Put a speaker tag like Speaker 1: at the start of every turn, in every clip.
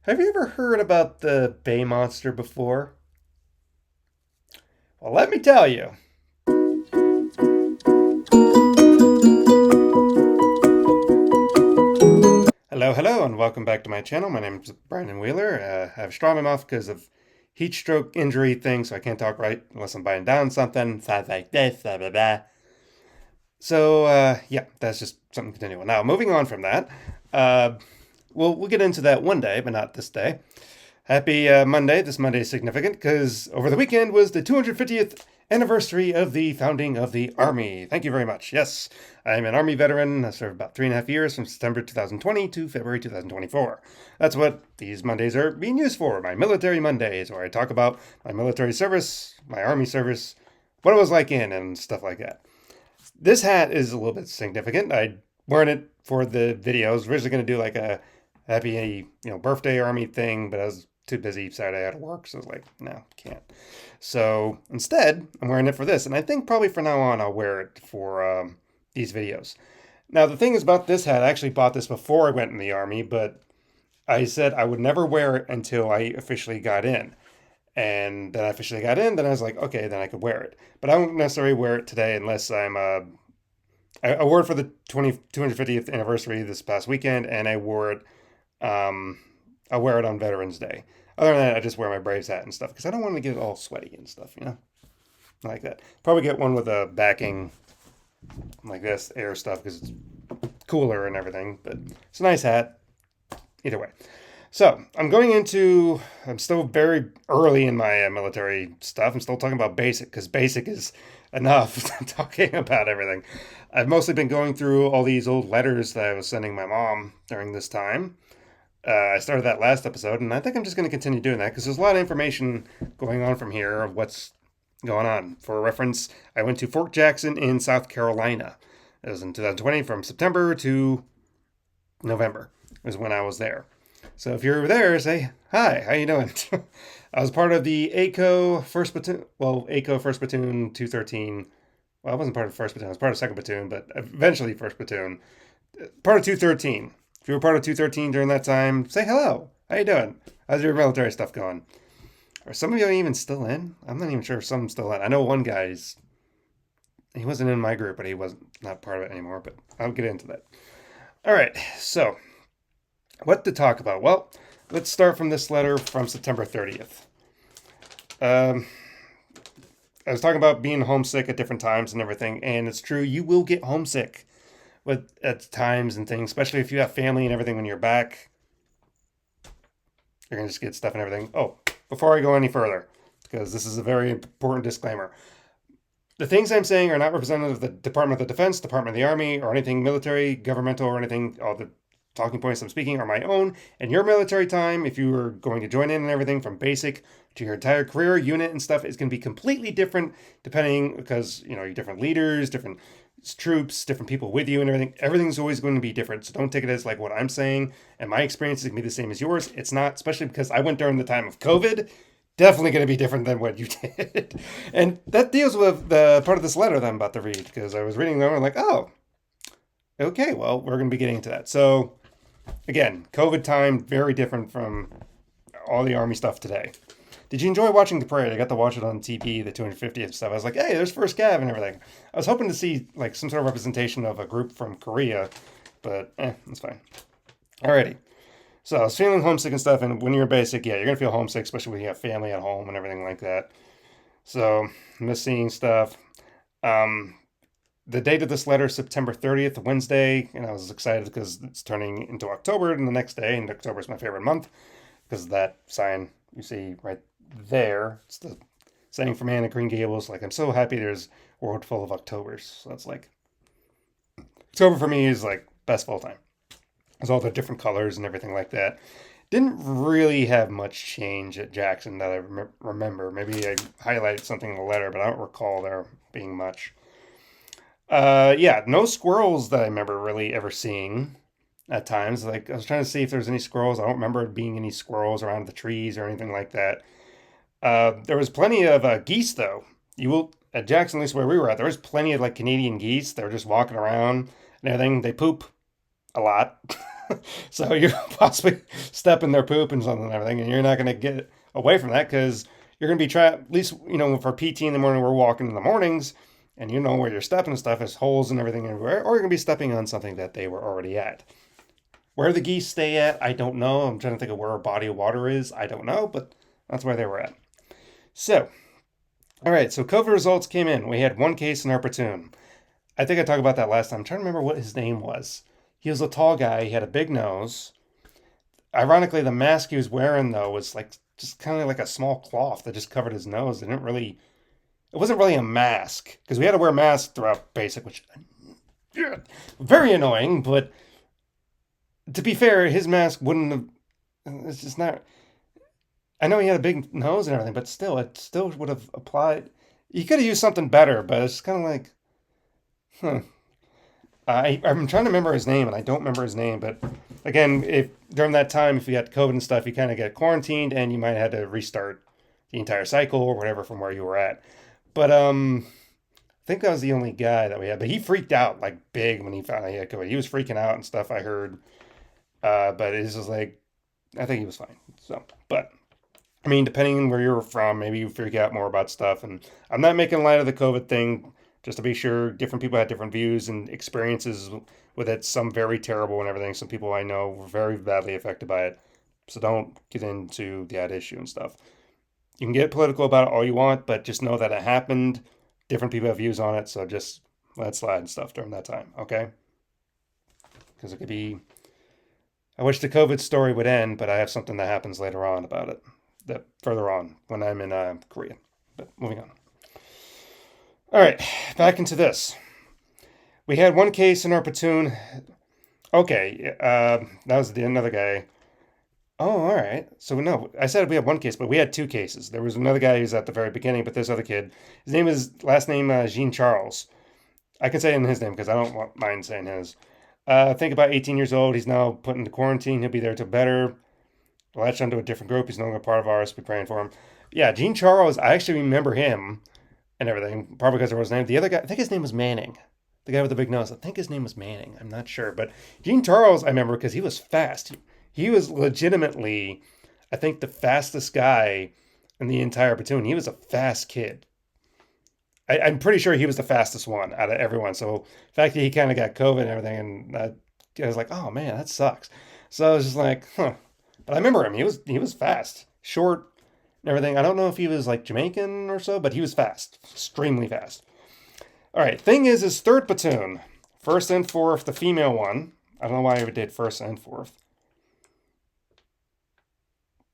Speaker 1: Have you ever heard about the Bay Monster before? Well, let me tell you. Hello, hello, and welcome back to my channel. My name is Brandon Wheeler. I have a straw in my mouth because of heat stroke injury thing, so I can't talk right unless I'm biting down something. Sounds like this, blah, blah, blah. So, that's just something continual. Now, moving on from that, uh, we'll get into that one day, but not this day. Happy Monday. This Monday is significant because over the weekend was the 250th anniversary of the founding of the Army. Thank you very much. Yes, I'm an Army veteran. I served about 3.5 years from September 2020 to February 2024. That's what these Mondays are being used for, my military Mondays, where I talk about my military service, my Army service, what it was like and stuff like that. This hat is a little bit significant. I wearing it for the video. I was originally going to do like a happy, birthday Army thing, but I was too busy Saturday out of work, so I was like, no, can't. So instead, I'm wearing it for this, and I think probably from now on I'll wear it for these videos. Now the thing is about this hat, I actually bought this before I went in the Army, but I said I would never wear it until I officially got in. And then I officially got in, then I was like, okay, then I could wear it. But I won't necessarily wear it today unless I wore it for the 250th anniversary this past weekend, and um, I wear it on Veterans Day. Other than that, I just wear my Braves hat and stuff because I don't want to get it all sweaty and stuff. Like that. Probably get one with a backing like this, air stuff, because it's cooler and everything. But it's a nice hat. Either way. So I'm still very early in my military stuff. I'm still talking about basic because basic is enough talking about everything. I've mostly been going through all these old letters that I was sending my mom during this time. I started that last episode, and I think I'm just going to continue doing that because there's a lot of information going on from here of what's going on. For reference, I went to Fort Jackson in South Carolina. It was in 2020 from September to November was when I was there. So if you're there, say hi. How you doing? I was part of the ACO First Platoon. Well, ACO First Platoon 213. Well, I wasn't part of the First Platoon. I was part of Second Platoon, but eventually First Platoon. Part of 213. If you were part of 213 during that time, say hello. How you doing? How's your military stuff going? Are some of you even still in? I'm not even sure if some still in. I know one guy's. He wasn't in my group, but he wasn't not part of it anymore. But I'll get into that. All right. So what to talk about? Well, let's start from this letter from September 30th. Um, I was talking about being homesick at different times and everything, and it's true, you will get homesick at times and things, especially if you have family and everything when you're back. You're going to just get stuff and everything. Oh, before I go any further, because this is a very important disclaimer. The things I'm saying are not representative of the Department of the Defense, Department of the Army, or anything military, governmental, or anything. All the talking points I'm speaking are my own. And your military time, if you are going to join in and everything from basic to your entire career unit and stuff, is going to be completely different depending because, you're different leaders, different troops, different people with you and everything. Everything's always going to be different. So don't take it as like what I'm saying. And my experience is going to be the same as yours. It's not, especially because I went during the time of COVID. Definitely going to be different than what you did. And that deals with the part of this letter that I'm about to read because I was reading them and I'm like, oh, okay, well, we're going to be getting into that. So again, COVID time, very different from all the Army stuff today. Did you enjoy watching the parade? I got to watch it on TV, the 250th stuff. I was like, hey, there's First Cav and everything. I was hoping to see like some sort of representation of a group from Korea, but that's fine. Alrighty. So I was feeling homesick and stuff, and when you're basic, yeah, you're gonna feel homesick, especially when you have family at home and everything like that. So miss seeing stuff. Um, the date of this letter is September 30th, Wednesday, and I was excited because it's turning into October and the next day, and October is my favorite month because of that sign you see right there. It's the saying from Anne of Green Gables, like, I'm so happy there's a world full of Octobers. So that's like, October for me is like best full time. There's all the different colors and everything like that. Didn't really have much change at Jackson that I remember. Maybe I highlighted something in the letter, but I don't recall there being much. Yeah, no squirrels that I remember really ever seeing at times. Like I was trying to see if there's any squirrels. I don't remember being any squirrels around the trees or anything like that. There was plenty of geese though. You will at Jackson, at least where we were at, there was plenty of like Canadian geese. They were just walking around and everything. They poop. a lot. So you're possibly stepping their poop and something and everything, and you're not going to get away from that because you're going to be trying, at least, for PT in the morning, we're walking in the mornings, and where you're stepping and stuff is holes and everything everywhere, or you're going to be stepping on something that they were already at. Where the geese stay at, I don't know. I'm trying to think of where a body of water is. I don't know, but that's where they were at. So, all right, so COVID results came in. We had one case in our platoon. I think I talked about that last time. I'm trying to remember what his name was. He was a tall guy. He had a big nose. Ironically, the mask he was wearing, though, was like just kind of like a small cloth that just covered his nose. It wasn't really a mask because we had to wear masks throughout basic, which very annoying. But to be fair, his mask wouldn't have. It's just not. I know he had a big nose and everything, but still, it still would have applied. You could have used something better, but it's kind of like, huh. I'm trying to remember his name, and I don't remember his name. But again, if during that time, if you got COVID and stuff, you kind of get quarantined, and you might have had to restart the entire cycle or whatever from where you were at. But I think that was the only guy that we had. But he freaked out like big when he found out he had COVID. He was freaking out and stuff. I heard, but it's just like I think he was fine. So, but I mean, depending on where you're from, maybe you freak out more about stuff. And I'm not making light of the COVID thing, just to be sure. Different people had different views and experiences with it. Some very terrible and everything. Some people I know were very badly affected by it. So don't get into that issue and stuff. You can get political about it all you want, but just know that it happened. Different people have views on it, so just let it slide and stuff during that time, okay? Because it could be. I wish the COVID story would end, but I have something that happens later on about it. That further on when I'm in Korea. But moving on. All right, back into this. We had one case in our platoon. Okay, that was the another guy. Oh, all right. So no, I said we had one case, but we had two cases. There was another guy who's at the very beginning, but this other kid, his name is last name Jean Charles. I can say in his name because I don't mind saying his. I think about 18 years old. He's now put into quarantine. He'll be there till better. Latched onto a different group. He's no longer part of ours. We're praying for him. Yeah, Gene Charles. I actually remember him and everything, probably because there was his name. The other guy, I think his name was Manning. The guy with the big nose. I think his name was Manning. I'm not sure, but Gene Charles, I remember because he was fast. He was legitimately, I think, the fastest guy in the entire platoon. He was a fast kid. I'm pretty sure he was the fastest one out of everyone. So the fact that he kind of got COVID and everything, and I was like, oh man, that sucks. So I was just like, huh. But I remember him. He was fast, short, and everything. I don't know if he was like Jamaican or so, but he was fast, extremely fast. All right. Thing is, his third platoon, first and fourth, the female one. I don't know why I did first and fourth.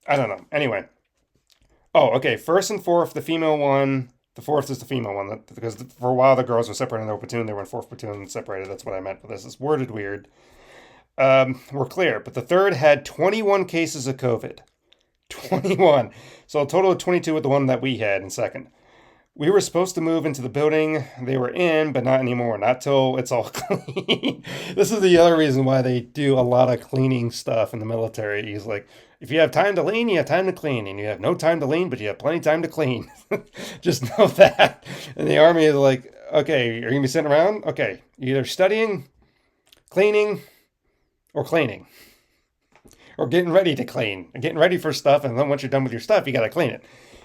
Speaker 1: I don't know. Anyway. Oh, okay. First and fourth, the female one. The fourth is the female one because for a while the girls were separated in their platoon. They were in fourth platoon separated. That's what I meant with this. It's worded weird. We're clear. But the third had 21 cases of COVID. 21. So a total of 22 with the one that we had in second. We were supposed to move into the building they were in, but not anymore. Not till it's all clean. This is the other reason why they do a lot of cleaning stuff in the military. He's like, if you have time to lean, you have time to clean. And you have no time to lean, but you have plenty of time to clean. Just know that. And the army is like, okay, are you going to be sitting around? Okay, either studying, cleaning, or cleaning. Or getting ready to clean. And getting ready for stuff, and then once you're done with your stuff, you got to clean it.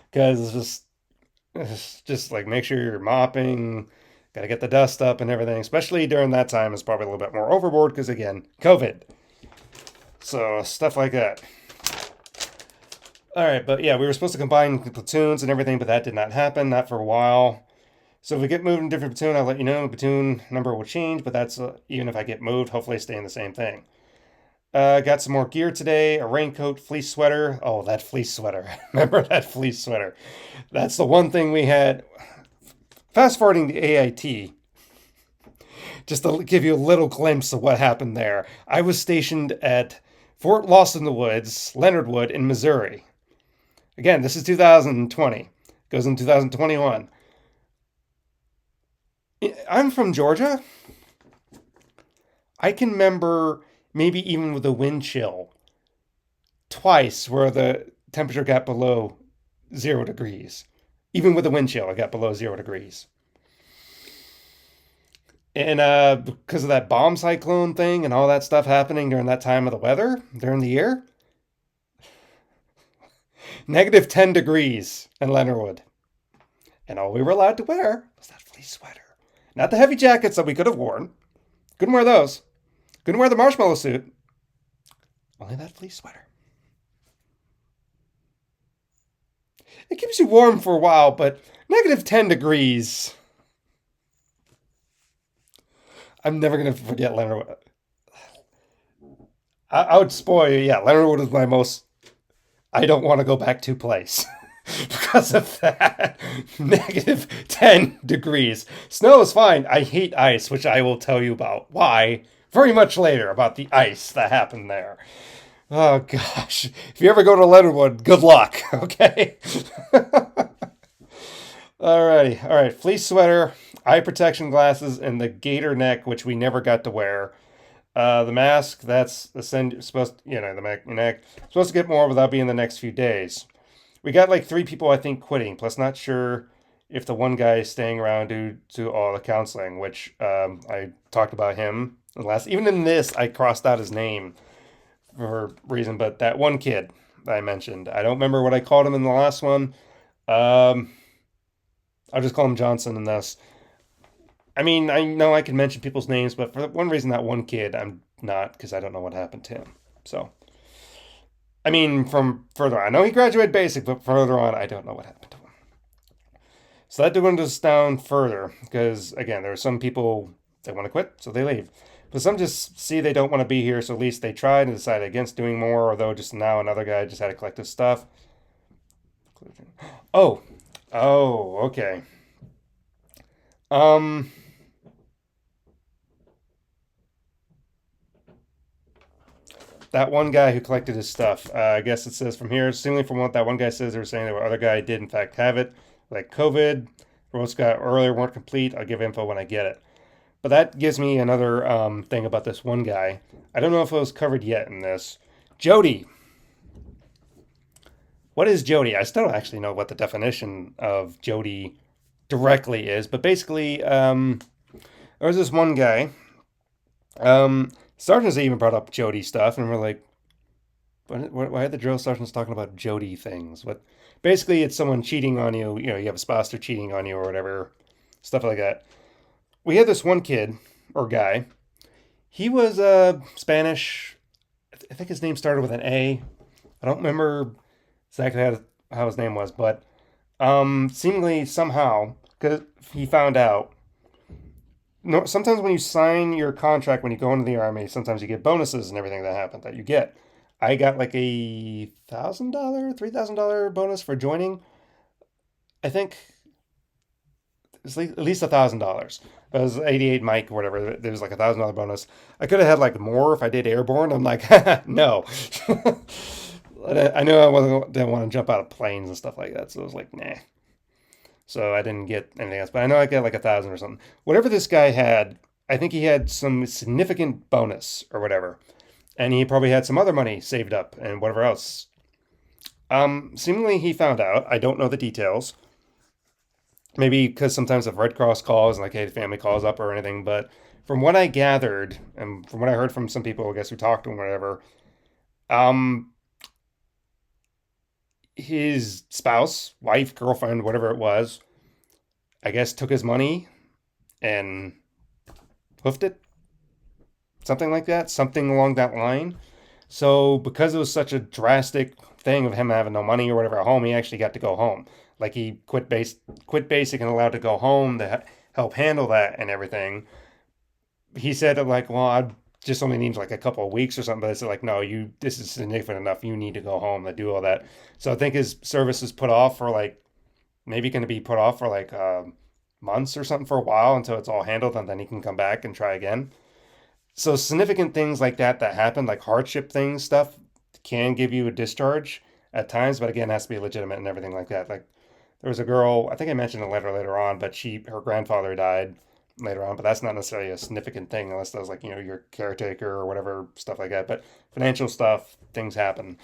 Speaker 1: Because it's just like make sure you're mopping, got to get the dust up and everything, especially during that time is probably a little bit more overboard because, again, COVID. So, stuff like that. All right, but yeah, we were supposed to combine platoons and everything, but that did not happen, not for a while. So if we get moved in a different platoon, I'll let you know. Platoon number will change, but that's even if I get moved, hopefully staying the same thing. Got some more gear today, a raincoat, fleece sweater. Oh, that fleece sweater. Remember that fleece sweater? That's the one thing we had. Fast forwarding the AIT, just to give you a little glimpse of what happened there. I was stationed at Fort Lost in the Woods, Leonard Wood in Missouri. Again, this is 2020. Goes in 2021. I'm from Georgia. I can remember maybe even with a wind chill twice where the temperature got below 0 degrees. Even with a wind chill, it got below 0 degrees. And because of that bomb cyclone thing and all that stuff happening during that time of the weather, during the year, negative 10 degrees in Leonardwood. And all we were allowed to wear was that fleece sweater. Not the heavy jackets that we could have worn. Couldn't wear those. Couldn't wear the marshmallow suit. Only that fleece sweater. It keeps you warm for a while, but negative 10 degrees. I'm never going to forget Leonardwood. I would spoil you. Yeah, Leonardwood is my most I don't want to go back to place because of that. Negative 10 degrees. Snow is fine. I hate ice, which I will tell you about why very much later about the ice that happened there. Oh gosh. If you ever go to Leonardwood, good luck, okay? Alrighty. All right. Fleece sweater, eye protection glasses, and the gator neck, which we never got to wear. The mask, that's supposed, the neck, supposed to get more without being the next few days. We got like three people, I think, quitting. Plus, not sure if the one guy is staying around due to all the counseling, which I talked about him last. Even in this, I crossed out his name for a reason, but that one kid that I mentioned, I don't remember what I called him in the last one. Um, I'll just call him Johnson in this. I mean, I know I can mention people's names, but for one reason, that one kid, I'm not because I don't know what happened to him. So, I mean, from further on, I know he graduated basic, but further on, I don't know what happened to him. So that dwindles us down further because, again, there are some people that want to quit, so they leave. But some just see they don't want to be here, so at least they tried and decided against doing more, although just now another guy just had to collect his stuff. Oh, oh, okay. Um, that one guy who collected his stuff. I guess it says from here, seemingly from what that one guy says, they were saying that the other guy did in fact have it, like COVID. Remotes got earlier weren't complete. I'll give info when I get it. But that gives me another thing about this one guy. I don't know if it was covered yet in this. Jody. What is Jody? I still don't actually know what the definition of Jody directly is, but basically, there was this one guy. Sergeants even brought up Jody stuff, and we're like, why are the drill sergeants talking about Jody things? What? Basically, it's someone cheating on you. You know, you have a spouse they're cheating on you or whatever, stuff like that. We had this one kid or guy. He was Spanish. I think his name started with an A. I don't remember exactly how his name was, but seemingly somehow, because he found out. No, sometimes when you sign your contract when you go into the army, sometimes you get bonuses and everything that happened that you get. I got like $1,000, $3,000 bonus for joining. I think it's like at least $1,000. It was 88 Mike or whatever. There was like $1,000 bonus. I could have had like more if I did airborne. I'm like, no. I knew didn't want to jump out of planes and stuff like that, so I was like, nah. So I didn't get anything else. But I know I got like 1,000 or something. Whatever this guy had, I think he had some significant bonus or whatever, and he probably had some other money saved up and whatever else. Seemingly he found out. I don't know the details. Maybe because sometimes if Red Cross calls and like, hey, the family calls up or anything. But from what I gathered and from what I heard from some people, I guess who talked to him, or whatever, um, his spouse, wife, girlfriend, whatever it was, I guess took his money and hoofed it, something like that, something along that line. So because it was such a drastic thing of him having no money or whatever at home, he actually got to go home. Like he quit basic and allowed to go home to help handle that and everything. He said like, well, I just only need like a couple of weeks or something. But I said like, no, this is significant enough. You need to go home to do all that. So I think his service is put off for like maybe going to be put off for like months or something for a while until it's all handled, and then he can come back and try again. So significant things like that happen, like hardship things, stuff can give you a discharge at times, but again, it has to be legitimate and everything like that. Like there was a girl, I think I mentioned a letter later on, but her grandfather died later on, but that's not necessarily a significant thing unless that was like, your caretaker or whatever, stuff like that. But financial stuff, things happen.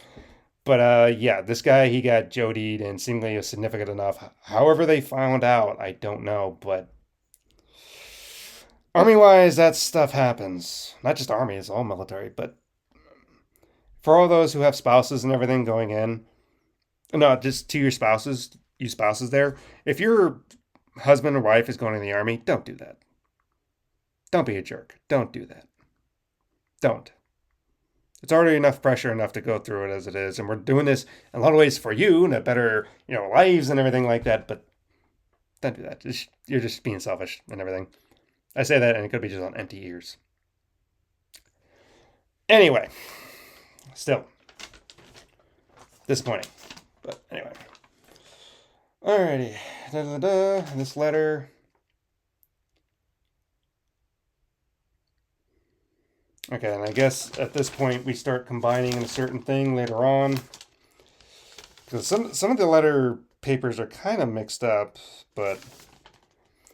Speaker 1: But yeah, this guy, he got Jodied and seemingly is significant enough. However they found out, I don't know. But Army-wise, that stuff happens. Not just Army, it's all military, but for all those who have spouses and everything going in, no, just to your spouses, you spouses there, if your husband or wife is going in the Army, don't do that. Don't be a jerk. Don't do that. Don't. It's already enough pressure enough to go through it as it is, and we're doing this in a lot of ways for you and a better, lives and everything like that. But don't do that. You're just being selfish and everything. I say that, and it could be just on empty ears. Anyway, still disappointing. But anyway, alrighty. This letter. Okay, and I guess at this point we start combining a certain thing later on. Because some of the letter papers are kind of mixed up, but...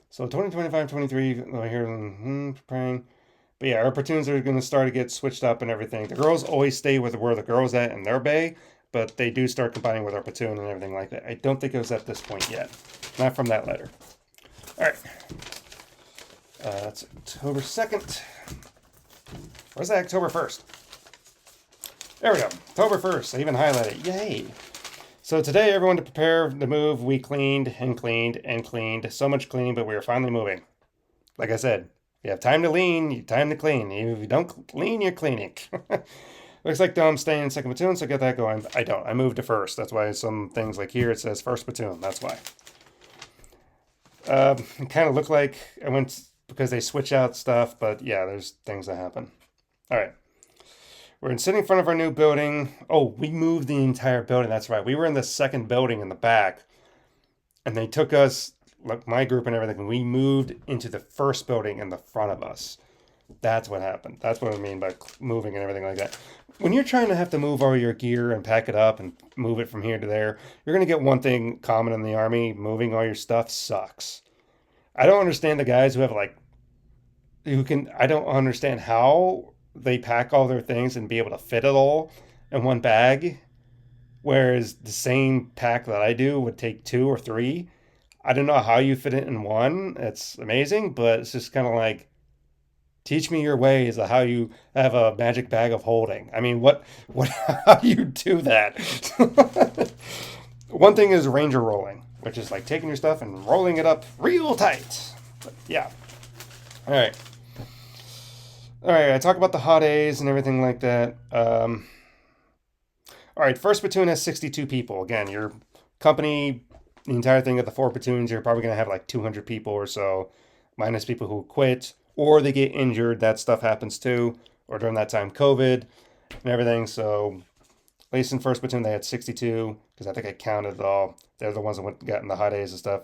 Speaker 1: So 2025, 23, here, preparing. But yeah, our platoons are going to start to get switched up and everything. The girls always stay with where the girls at in their bay, but they do start combining with our platoon and everything like that. I don't think it was at this point yet. Not from that letter. Alright. That's October 2nd. Where's that October 1st? There we go. October 1st. I even highlighted it. Yay. So today, everyone to prepare the move, we cleaned and cleaned and cleaned. So much cleaning, but we are finally moving. Like I said, you have time to lean, you have time to clean. If you don't clean, you're cleaning. Looks like I'm staying in second platoon, so get that going. I don't. I moved to first. That's why some things like here, it says first platoon. That's why. It kind of looked like I went because they switch out stuff, but yeah, there's things that happen. All right. We're sitting in front of our new building. Oh, we moved the entire building. That's right. We were in the second building in the back, and they took us, like my group and everything, and we moved into the first building in the front of us. That's what happened. That's what I mean by moving and everything like that. When you're trying to have to move all your gear and pack it up and move it from here to there, you're going to get one thing common in the Army. Moving all your stuff sucks. I don't understand the guys who have I don't understand how they pack all their things and be able to fit it all in one bag, whereas the same pack that I do would take 2 or 3. I don't know how you fit it in one. It's amazing, but it's just kind of like, teach me your ways of how you have a magic bag of holding. I mean, how do you do that? One thing is Ranger rolling, which is like taking your stuff and rolling it up real tight. But yeah. All right. I talk about the hot A's and everything like that. All right, first platoon has 62 people. Again, your company, the entire thing of the 4 platoons, you're probably going to have like 200 people or so, minus people who quit or they get injured. That stuff happens too. Or during that time, COVID and everything. So at least in first platoon, they had 62 because I think I counted it all. They're the ones that got in the hot A's and stuff.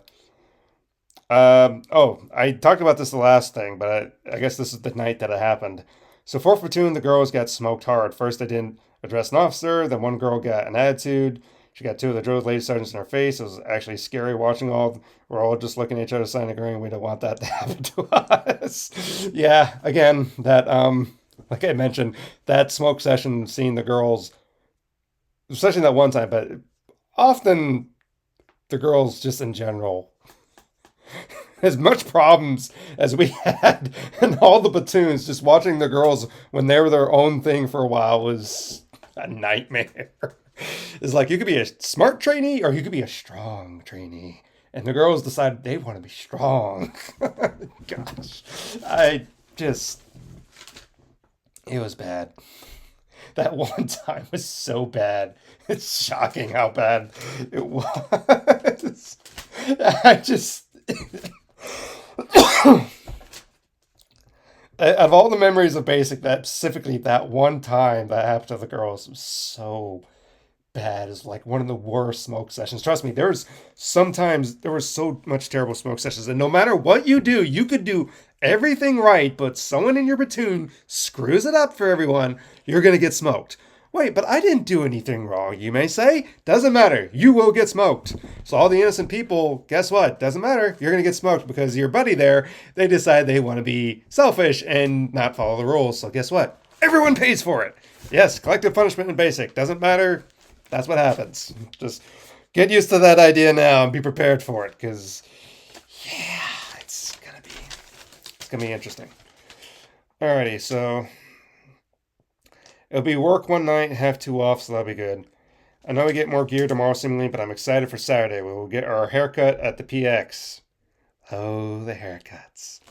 Speaker 1: I talked about this the last thing, but I guess this is the night that it happened. So 4th platoon, the girls got smoked hard. First, they didn't address an officer. Then one girl got an attitude. She got 2 of the drill lady sergeants in her face. It was actually scary watching all. We're all just looking at each other, signing agreeing. We don't want that to happen to us. Yeah, again, that like I mentioned, that smoke session, seeing the girls, especially that one time, but often the girls just in general. As much problems as we had in all the platoons, just watching the girls when they were their own thing for a while was a nightmare. It's like you could be a smart trainee or you could be a strong trainee. And the girls decided they want to be strong. Gosh. It was bad. That one time was so bad. It's shocking how bad it was. Of all the memories of basic, that specifically that one time that happened to the girls was so bad. It's like one of the worst smoke sessions. Trust me, there was so much terrible smoke sessions, and no matter what you do, you could do everything right, but someone in your platoon screws it up for everyone, you're gonna get smoked. Wait, but I didn't do anything wrong, you may say. Doesn't matter. You will get smoked. So all the innocent people, guess what? Doesn't matter. You're going to get smoked because your buddy there, they decide they want to be selfish and not follow the rules. So guess what? Everyone pays for it. Yes, collective punishment in basic. Doesn't matter. That's what happens. Just get used to that idea now and be prepared for it because, yeah, it's going to be interesting. Alrighty, so it'll be work one night, have two off, so that'll be good. I know we get more gear tomorrow, seemingly, but I'm excited for Saturday. We will get our haircut at the PX. Oh, the haircuts.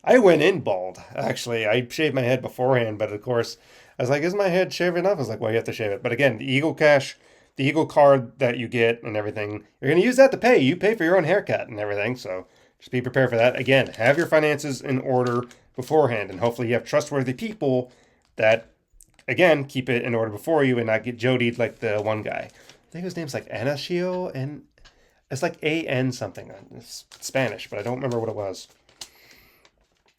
Speaker 1: I went in bald, actually. I shaved my head beforehand, but of course, I was like, is my head shaved enough? I was like, well, you have to shave it. But again, the Eagle Cash, the Eagle card that you get and everything, you're going to use that to pay. You pay for your own haircut and everything, so just be prepared for that. Again, have your finances in order beforehand, and hopefully you have trustworthy people that, again, keep it in order before you and not get jodied like the one guy. I think his name's like Anasio, and it's like A-N something. It's Spanish, but I don't remember what it was.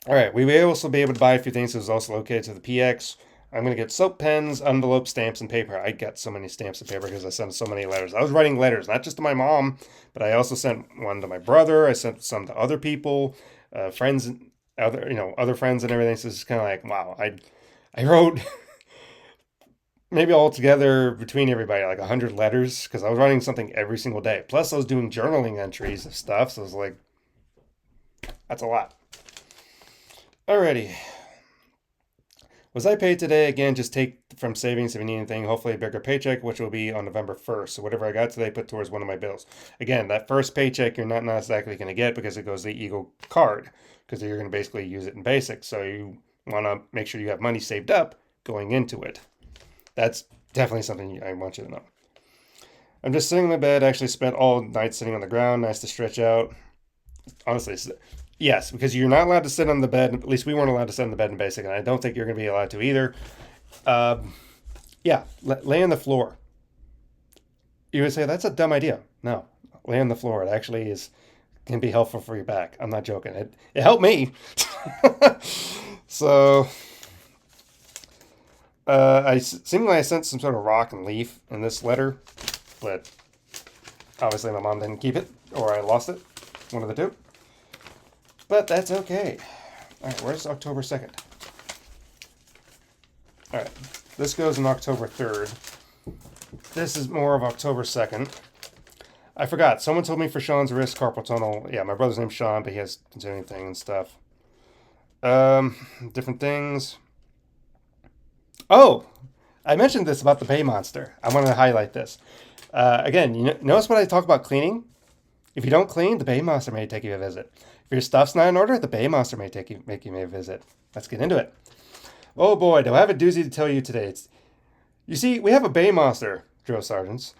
Speaker 1: All right, we will also be able to buy a few things. It was also located to the PX. I'm going to get soap, pens, envelopes, stamps, and paper. I got so many stamps and paper because I sent so many letters. I was writing letters, not just to my mom, but I also sent one to my brother. I sent some to other people, friends, other friends and everything. So it's kind of like, wow. I wrote maybe altogether between everybody like 100 letters because I was writing something every single day. Plus, I was doing journaling entries of stuff. So it was like, that's a lot. Alrighty. Was I paid today? Again, just take from savings if you need anything. Hopefully a bigger paycheck, which will be on November 1st. So whatever I got today, put towards one of my bills. Again, that first paycheck you're not exactly going to get because it goes to the Eagle card because you're going to basically use it in basic. So you want to make sure you have money saved up going into it. That's definitely something I want you to know. I'm just sitting in my bed. I actually spent all night sitting on the ground. Nice to stretch out. Honestly, yes, because you're not allowed to sit on the bed. At least we weren't allowed to sit on the bed in basic, and I don't think you're going to be allowed to either. Lay on the floor. You would say, that's a dumb idea. No, lay on the floor. It actually can be helpful for your back. I'm not joking. It helped me. So, seemingly I sent some sort of rock and leaf in this letter, but obviously my mom didn't keep it, or I lost it. One of the two. But that's okay. All right, where's October 2nd? All right, this goes on October 3rd. This is more of October 2nd. I forgot. Someone told me for Sean's wrist, carpal tunnel. Yeah, my brother's name's Sean, but he has continuing thing and stuff. Different things. Oh, I mentioned this about the Bay Monster. I want to highlight this. Again, notice when I talk about cleaning? If you don't clean, the Bay Monster may take you a visit. If your stuff's not in order, the Bay Monster may make you a visit. Let's get into it. Oh boy, do I have a doozy to tell you today. You see, we have a Bay Monster, drill sergeants.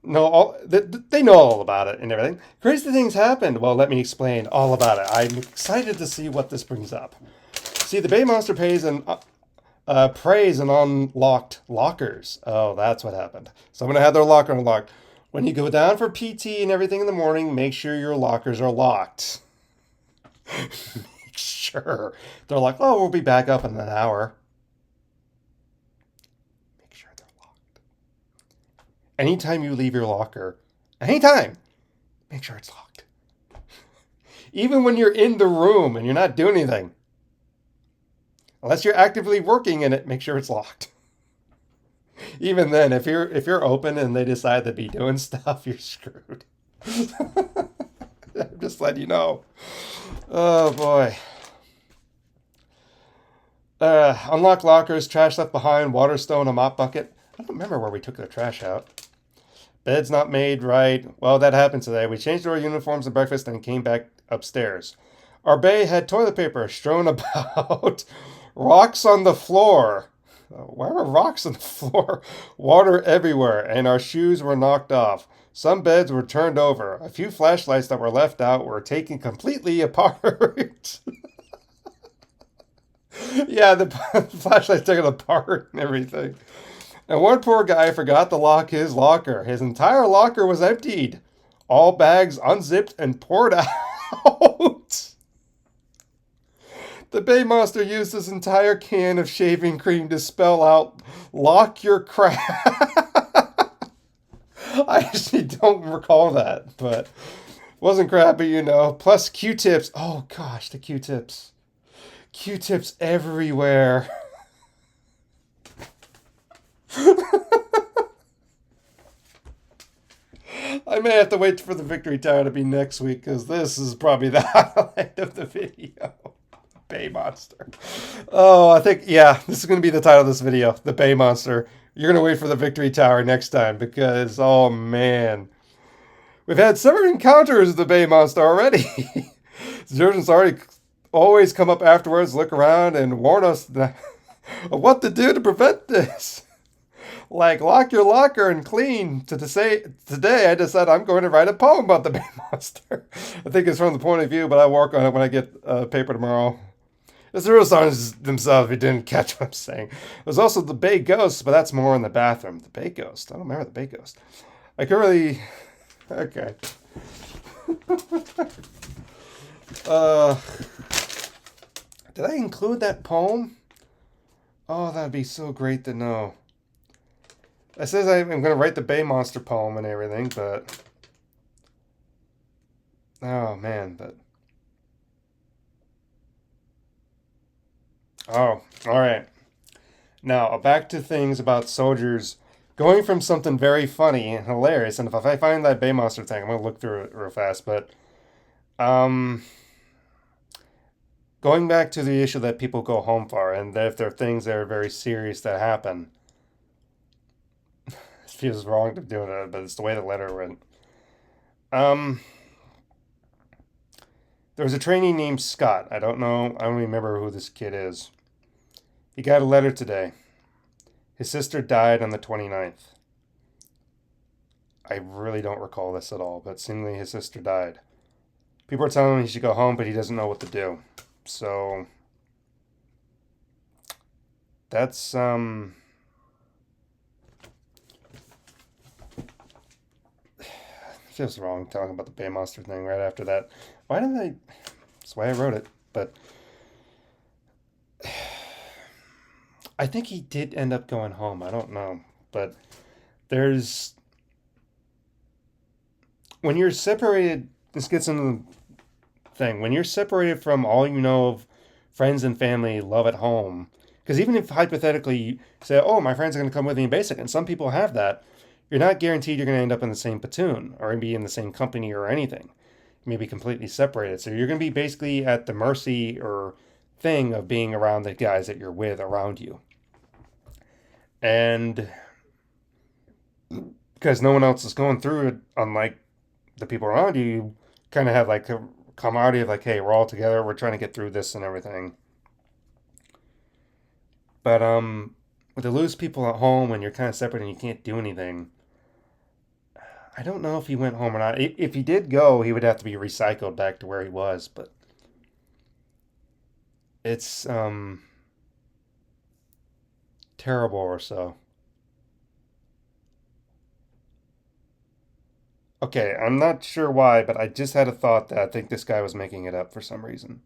Speaker 1: They know all about it and everything. Crazy things happened. Well, let me explain all about it. I'm excited to see what this brings up. See, the Bay Monster preys on unlocked lockers. Oh, that's what happened. Someone had their locker unlocked. When you go down for PT and everything in the morning, make sure your lockers are locked. Make sure. They're like, oh, we'll be back up in an hour. Make sure they're locked. Anytime you leave your locker, anytime, make sure it's locked. Even when you're in the room and you're not doing anything. Unless you're actively working in it, make sure it's locked. Even then, if you're open and they decide to be doing stuff, you're screwed. I'm just letting you know. Oh boy. Unlock lockers, trash left behind, water stone, a mop bucket. I don't remember where we took the trash out. Bed's not made right. Well, that happened today. We changed our uniforms and breakfast and came back upstairs. Our bay had toilet paper strewn about. Rocks on the floor. Why were rocks on the floor? Water everywhere, and our shoes were knocked off. Some beds were turned over. A few flashlights that were left out were taken completely apart. Yeah, the flashlights taken apart and everything. And one poor guy forgot to lock his locker. His entire locker was emptied. All bags unzipped and poured out. The Bay Monster used his entire can of shaving cream to spell out, lock your crap. I actually don't recall that, but wasn't crappy, Plus Q-tips. Oh gosh, the Q-tips. Q-tips everywhere. I may have to wait for the victory tower to be next week because this is probably the highlight of the video. Bay Monster. Oh, I think, yeah, this is going to be the title of this video, The Bay Monster. You're going to wait for the Victory Tower next time because, oh man. We've had several encounters with the Bay Monster already. Surgeons already always come up afterwards, look around, and warn us of what to do to prevent this. Like, lock your locker and clean. Today, I decided I'm going to write a poem about the Bay Monster. I think it's from the point of view, but I'll work on it when I get paper tomorrow. It's the real songs themselves, if you didn't catch what I'm saying. There's also the Bay Ghost, but that's more in the bathroom. The Bay Ghost. I don't remember the Bay Ghost. I could really... Okay. Did I include that poem? Oh, that'd be so great to know. It says I'm going to write the Bay Monster poem and everything, but... Oh, man, but... Oh, alright. Now, back to things about soldiers going from something very funny and hilarious, and if I find that Bay Monster thing, I'm going to look through it real fast, but... Going back to the issue that people go home for, and if there are things that are very serious that happen... It feels wrong to do it, but it's the way the letter went. There was a trainee named Scott. I don't remember who this kid is. He got a letter today. His sister died on the 29th. I really don't recall this at all, but seemingly his sister died. People are telling him he should go home, but he doesn't know what to do. So, that's, feels wrong talking about the Bay Monster thing right after that. Why didn't I... That's why I wrote it, but... I think he did end up going home. I don't know. But there's... When you're separated... This gets into the thing. When you're separated from all you know of friends and family, love at home... Because even if hypothetically you say, oh, my friends are going to come with me in basic, and some people have that... You're not guaranteed you're going to end up in the same platoon or be in the same company or anything. You may be completely separated. So you're going to be basically at the mercy or thing of being around the guys that you're with around you. And because no one else is going through it, unlike the people around you, you kind of have like a camaraderie of like, hey, we're all together. We're trying to get through this and everything. But to lose people at home when you're kind of separate and you can't do anything, I don't know if he went home or not. If he did go, he would have to be recycled back to where he was, but it's terrible or so. Okay, I'm not sure why, but I just had a thought that I think this guy was making it up for some reason.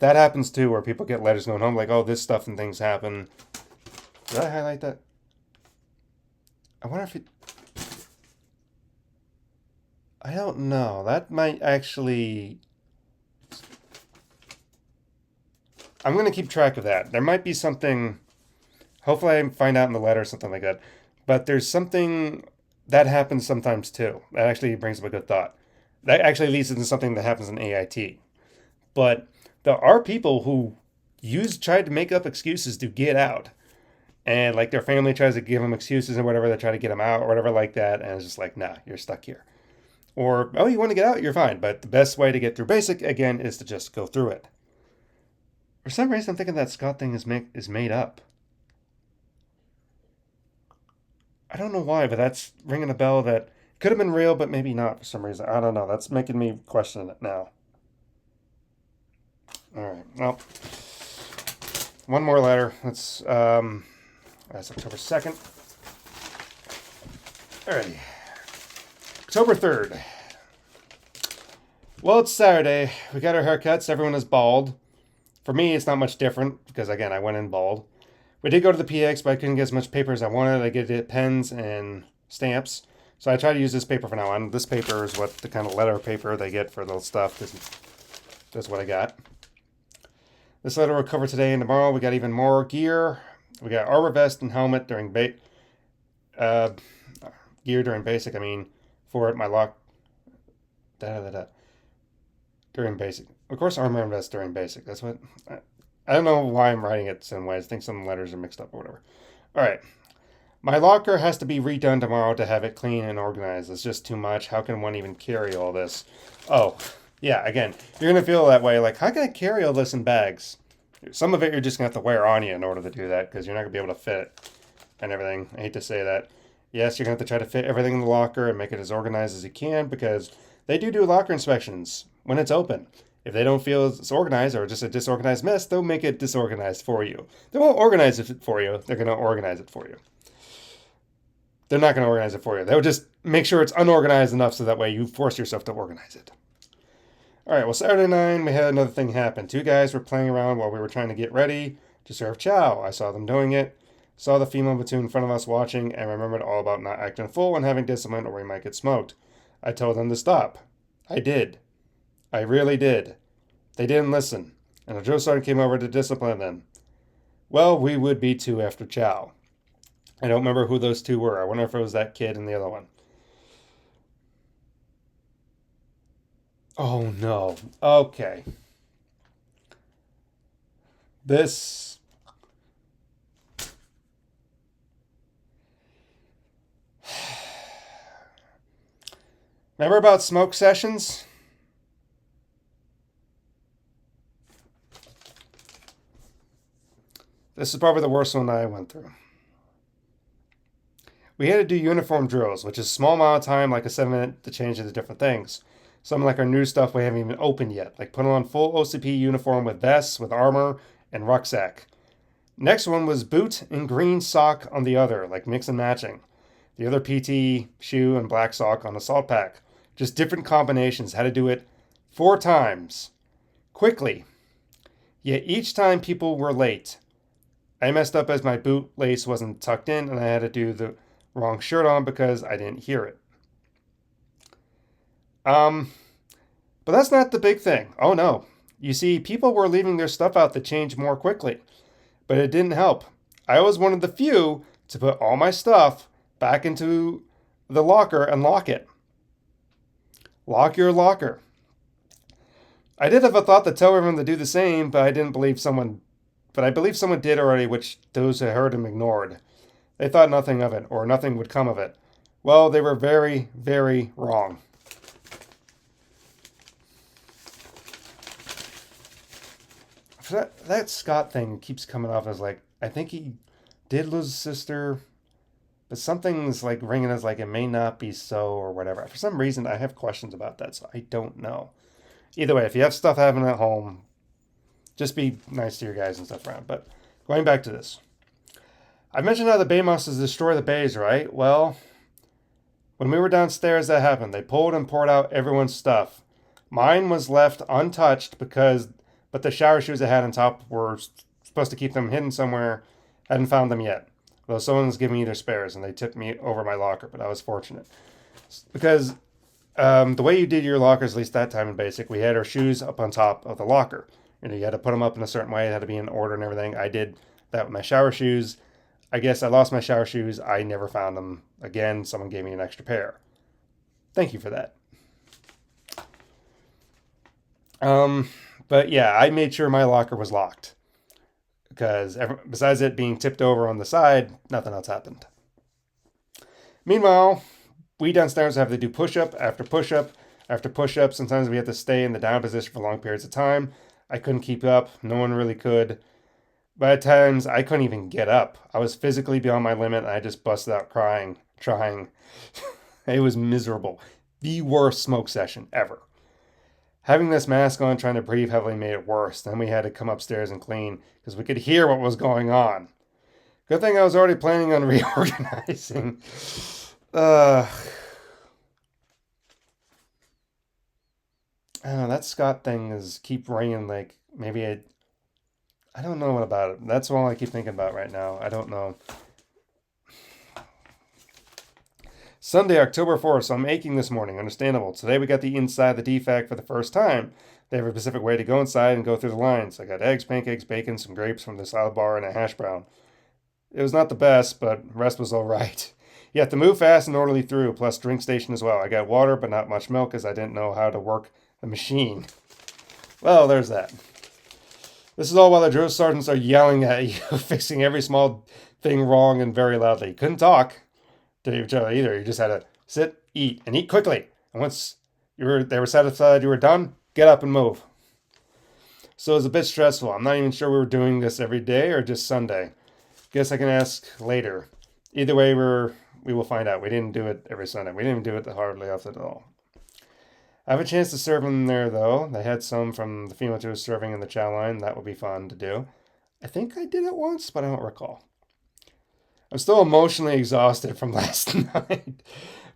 Speaker 1: That happens too, where people get letters going home like, oh, this stuff and things happen. Did I highlight that? I wonder if it... I don't know. That might actually... I'm going to keep track of that. There might be something... Hopefully I find out in the letter or something like that. But there's something that happens sometimes too. That actually brings up a good thought. That actually leads into something that happens in AIT. But there are people who tried to make up excuses to get out. And like their family tries to give them excuses and whatever, they try to get them out or whatever like that. And it's just like, nah, you're stuck here. Or, oh, you want to get out? You're fine. But the best way to get through basic, again, is to just go through it. For some reason, I'm thinking that Scott thing is made up. I don't know why, but that's ringing a bell that could have been real, but maybe not for some reason. I don't know. That's making me question it now. All right. Well, one more letter. That's October 2nd. Alrighty. October 3rd. Well, it's Saturday. We got our haircuts. Everyone is bald. For me, it's not much different because, again, I went in bald. We did go to the PX, but I couldn't get as much paper as I wanted. I get pens and stamps. So I try to use this paper for now on. This paper is what the kind of letter paper they get for the stuff. That's what I got. This letter will cover today and tomorrow. We got even more gear. We got armor vest and helmet during gear during basic. I mean, for it, my lock. During basic. Of course, armor invest during basic. That's what. I don't know why I'm writing it some ways. I think some letters are mixed up or whatever. All right. My locker has to be redone tomorrow to have it clean and organized. It's just too much. How can one even carry all this? Oh, yeah, again, you're going to feel that way. Like, how can I carry all this in bags? Some of it you're just going to have to wear on you in order to do that because you're not going to be able to fit it and everything. I hate to say that. Yes, you're going to have to try to fit everything in the locker and make it as organized as you can because they do locker inspections when it's open. If they don't feel it's organized or just a disorganized mess, they'll make it disorganized for you. They won't organize it for you. They're going to organize it for you. They're not going to organize it for you. They'll just make sure it's unorganized enough so that way you force yourself to organize it. All right, well, Saturday night, we had another thing happen. Two guys were playing around while we were trying to get ready to serve chow. I saw them doing it, saw the female platoon in front of us watching, and remembered all about not acting a fool and having discipline or we might get smoked. I told them to stop. I did. I really did. They didn't listen, and a drill sergeant came over to discipline them. Well, we would be too after chow. I don't remember who those two were. I wonder if it was that kid and the other one. Oh no. Okay. This. Remember about smoke sessions? This is probably the worst one I went through. We had to do uniform drills, which is a small amount of time, like a 7 minute to change into different things. Some like our new stuff we haven't even opened yet, like putting on full OCP uniform with vests, with armor, and rucksack. Next one was boot and green sock on the other, like mix and matching. The other PT shoe and black sock on the salt pack. Just different combinations. Had to do it 4 times. Quickly. Yet each time people were late. I messed up as my boot lace wasn't tucked in and I had to do the wrong shirt on because I didn't hear it. But that's not the big thing. Oh no. You see, people were leaving their stuff out to change more quickly. But it didn't help. I was one of the few to put all my stuff back into the locker and lock it. Lock your locker. I did have a thought to tell everyone to do the same, but I believe someone did already, which those who heard him ignored. They thought nothing of it, or nothing would come of it. Well, they were very, very wrong. That Scott thing keeps coming off as like, I think he did lose his sister, but something's like ringing as like it may not be so or whatever. For some reason, I have questions about that, so I don't know. Either way, if you have stuff happening at home, just be nice to your guys and stuff around. But going back to this. I mentioned how the bay monsters destroy the bays, right? Well, when we were downstairs, that happened. They pulled and poured out everyone's stuff. Mine was left untouched but the shower shoes I had on top were supposed to keep them hidden somewhere. Hadn't found them yet. Though someone was giving me their spares and they tipped me over my locker, but I was fortunate. Because the way you did your lockers, at least that time in basic, we had our shoes up on top of the locker. You had to put them up in a certain way. It had to be in order and everything. I did that with my shower shoes. I guess I lost my shower shoes. I never found them again. Someone gave me an extra pair. Thank you for that. But yeah, I made sure my locker was locked. Because besides it being tipped over on the side, nothing else happened. Meanwhile, we downstairs have to do push-up after push-up after push-up. Sometimes we have to stay in the down position for long periods of time. I couldn't keep up. No one really could. But at times, I couldn't even get up. I was physically beyond my limit, and I just busted out crying, trying. It was miserable. The worst smoke session ever. Having this mask on, trying to breathe heavily made it worse. Then we had to come upstairs and clean, because we could hear what was going on. Good thing I was already planning on reorganizing. I don't know, that Scott thing is keep ringing like maybe I don't know what about it. That's all I keep thinking about right now. I don't know. Sunday, October 4th, so I'm aching this morning. Understandable. Today we got the inside the DFAC for the first time. They have a specific way to go inside and go through the lines. I got eggs, pancakes, bacon, some grapes from the salad bar, and a hash brown. It was not the best, but the rest was all right. You have to move fast and orderly through, plus drink station as well. I got water, but not much milk, as I didn't know how to work the machine. Well, there's that. This is all while the drill sergeants are yelling at you, fixing every small thing wrong and very loudly. You couldn't talk to each other either. You just had to sit, eat, and eat quickly. And once they were satisfied you were done, get up and move. So it was a bit stressful. I'm not even sure we were doing this every day or just Sunday. Guess I can ask later. Either way, we will find out. We didn't do it every Sunday. We didn't do it hardly often at all. I have a chance to serve them there, though. They had some from the female who was serving in the chow line. That would be fun to do. I think I did it once, but I don't recall. I'm still emotionally exhausted from last night,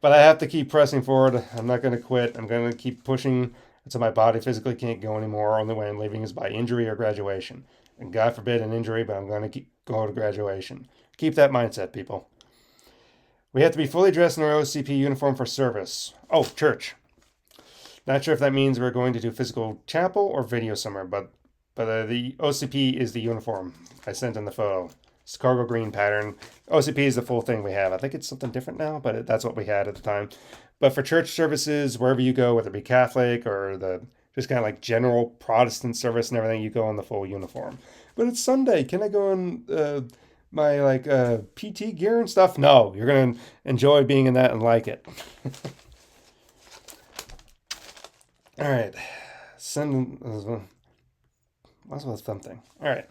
Speaker 1: but I have to keep pressing forward. I'm not going to quit. I'm going to keep pushing until my body physically can't go anymore. Only way I'm leaving is by injury or graduation. And God forbid an injury, but I'm going to go to graduation. Keep that mindset, people. We have to be fully dressed in our OCP uniform for service. Oh, church. Not sure if that means we're going to do physical chapel or video somewhere, but the OCP is the uniform I sent in the photo. It's cargo green pattern. OCP is the full thing we have. I think it's something different now, but that's what we had at the time. But for church services, wherever you go, whether it be Catholic or the just kind of like general Protestant service and everything, you go in the full uniform. But it's Sunday. Can I go in my PT gear and stuff? No, you're going to enjoy being in that and like it. All right. That's was something. All right.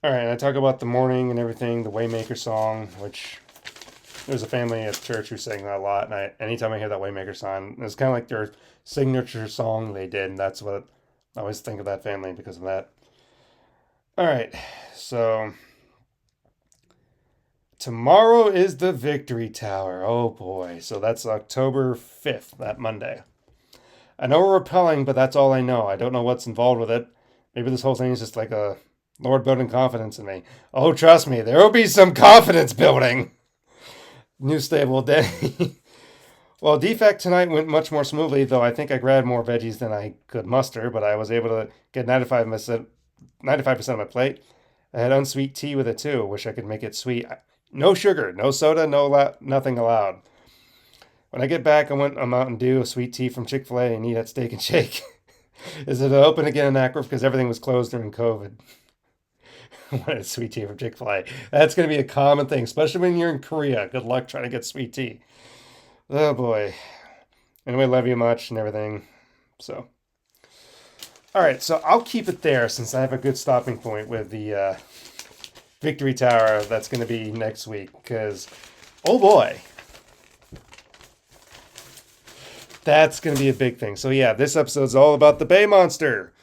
Speaker 1: All right. I talk about the morning and everything, the Waymaker song, which there's a family at church who sang that a lot. And anytime I hear that Waymaker song, it's kind of like their signature song they did. And that's what I always think of that family because of that. All right. So tomorrow is the Victory Tower. Oh boy. So that's October 5th, that Monday. I know we're repelling, but that's all I know. I don't know what's involved with it. Maybe this whole thing is just like a Lord building confidence in me. Oh, trust me, there will be some confidence building. New stable day. Well, defect tonight went much more smoothly, though I think I grabbed more veggies than I could muster, but I was able to get 95% of my plate. I had unsweet tea with it too. Wish I could make it sweet. No sugar, no soda, nothing allowed. When I get back, I want a Mountain Dew, a sweet tea from Chick-fil-A, and eat at Steak and Shake. Is it open again in Akron because everything was closed during COVID? I wanted sweet tea from Chick-fil-A. That's going to be a common thing, especially when you're in Korea. Good luck trying to get sweet tea. Oh boy. Anyway, love you much and everything. So, all right. So I'll keep it there since I have a good stopping point with the Victory Tower. That's going to be next week because, oh boy. That's going to be a big thing. So yeah, this episode's all about the Bay Monster.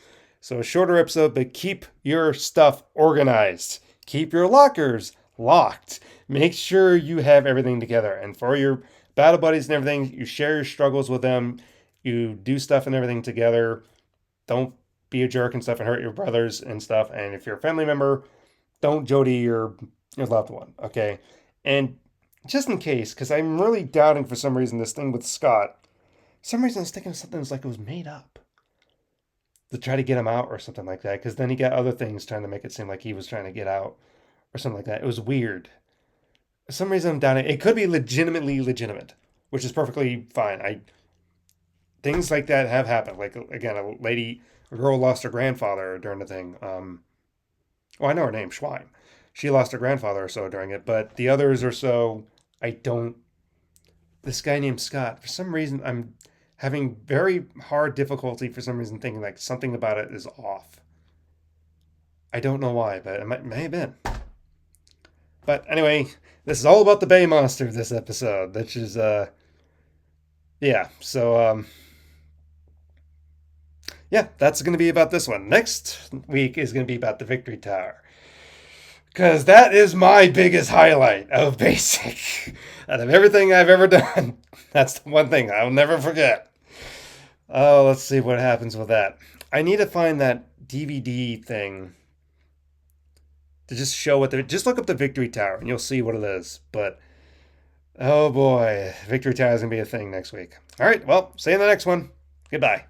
Speaker 1: So a shorter episode, but keep your stuff organized. Keep your lockers locked. Make sure you have everything together. And for your battle buddies and everything, you share your struggles with them. You do stuff and everything together. Don't be a jerk and stuff and hurt your brothers and stuff. And if you're a family member, don't Jody your loved one, okay? And just in case, because I'm really doubting for some reason this thing with Scott. For some reason I was thinking of something that was like it was made up to try to get him out or something like that. Because then he got other things trying to make it seem like he was trying to get out or something like that. It was weird. For some reason I'm doubting. It could be legitimately legitimate, which is perfectly fine. Things like that have happened. Like, again, a girl lost her grandfather during the thing. I know her name, Schwein. She lost her grandfather or so during it, but the others or so, this guy named Scott, for some reason, I'm having very hard difficulty for some reason thinking like something about it is off. I don't know why, but it may have been. But anyway, this is all about the Bay Monster, this episode, which is, yeah, so, yeah, that's going to be about this one. Next week is going to be about the Victory Tower. Because that is my biggest highlight of Basic. Out of everything I've ever done, that's the one thing I'll never forget. Oh, let's see what happens with that. I need to find that DVD thing to just show just look up the Victory Tower and you'll see what it is. But, oh boy, Victory Tower is going to be a thing next week. All right, well, see you in the next one. Goodbye.